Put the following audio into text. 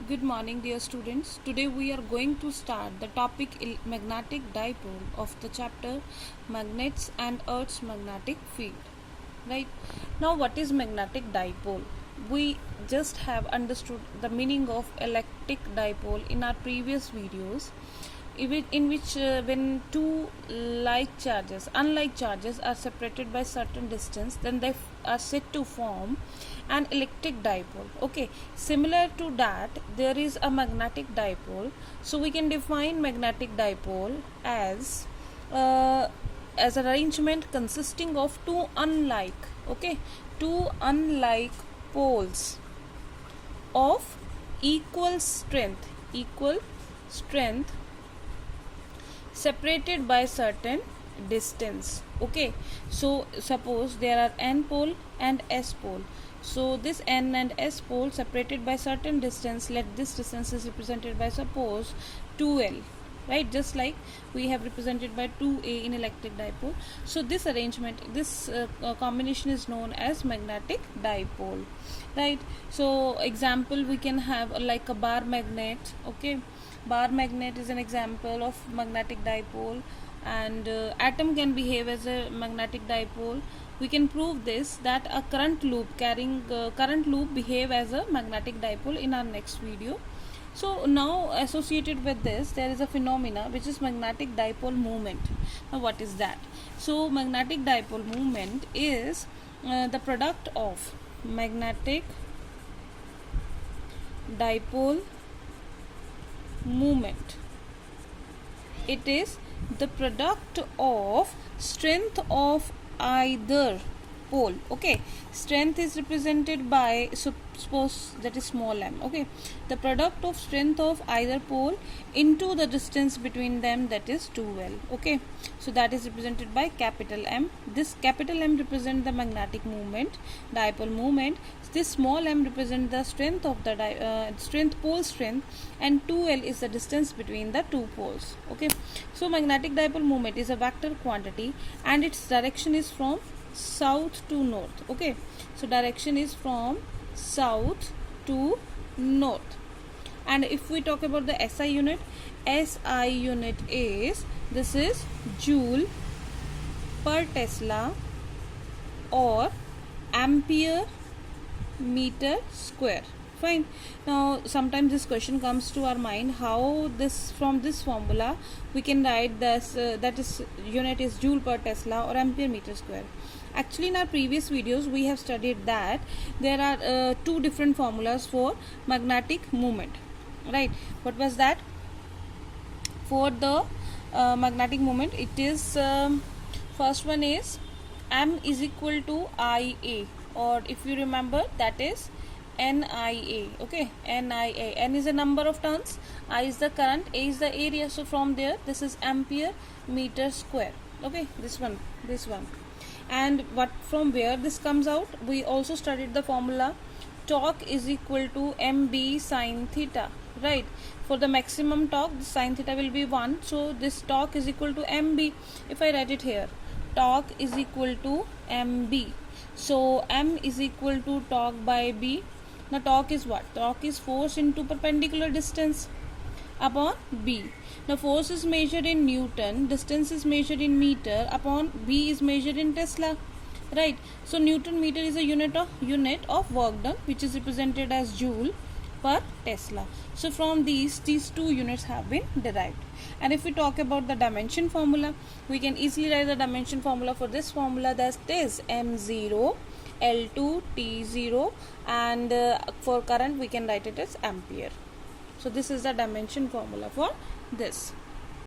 Good morning, dear students. Today we are going to start the topic magnetic dipole of the chapter Magnets and Earth's magnetic field. Right now, what is magnetic dipole? We just have understood the meaning of electric dipole in our previous videos, in which when two unlike charges are separated by certain distance, then they are said to form an electric dipole. Okay, similar to that, there is a magnetic dipole. So we can define magnetic dipole as an arrangement consisting of two unlike poles of equal strength separated by certain distance. Okay, so suppose there are n pole and s pole. So this n and s pole separated by certain distance, let this distance is represented by, suppose, 2l, right? Just like we have represented by 2a in electric dipole. So this combination is known as magnetic dipole, right? So example, we can have like a bar magnet. Okay, bar magnet is an example of magnetic dipole, and atom can behave as a magnetic dipole. We can prove this, that a current loop behave as a magnetic dipole in our next video. So now, associated with this, there is a phenomena which is magnetic dipole moment. Now what is that? So magnetic dipole moment is the product of magnetic dipole moment. It is the product of strength of either pole. Okay, strength is represented by, suppose that is small m. Okay, the product of strength of either pole into the distance between them, that is 2l. Okay, so that is represented by capital M. This capital M represents the magnetic moment, dipole moment. This small m represents the strength of the pole strength, and 2l is the distance between the two poles. Okay, so magnetic dipole moment is a vector quantity and its direction is from south to north. Okay, so direction is from south to north. And if we talk about the SI unit is, this is joule per Tesla or ampere meter square. Fine. Now sometimes this question comes to our mind, how from this formula we can write this, that is unit is joule per Tesla or ampere meter square. Actually, in our previous videos we have studied that there are two different formulas for magnetic moment, right? What was that? For the magnetic moment, it is first one is m is equal to IA, or if you remember, that is NIA. Okay, NIA. N is the number of turns, I is the current, A is the area. So from there, this is ampere meter square. Okay, this one. And what, from where this comes out, we also studied the formula torque is equal to mb sine theta, right? For the maximum torque, the sine theta will be 1, so this torque is equal to mb. If I write it here, torque is equal to mb, so m is equal to torque by b. Now torque is what? Torque is force into perpendicular distance upon b. Now force is measured in Newton, distance is measured in meter, upon b is measured in Tesla, right? So Newton meter is a unit of work done, which is represented as joule per Tesla. So from these two units have been derived. And if we talk about the dimension formula, we can easily write the dimension formula for this formula, that is m0 L2 T0, and for current we can write it as ampere. So this is the dimension formula for this.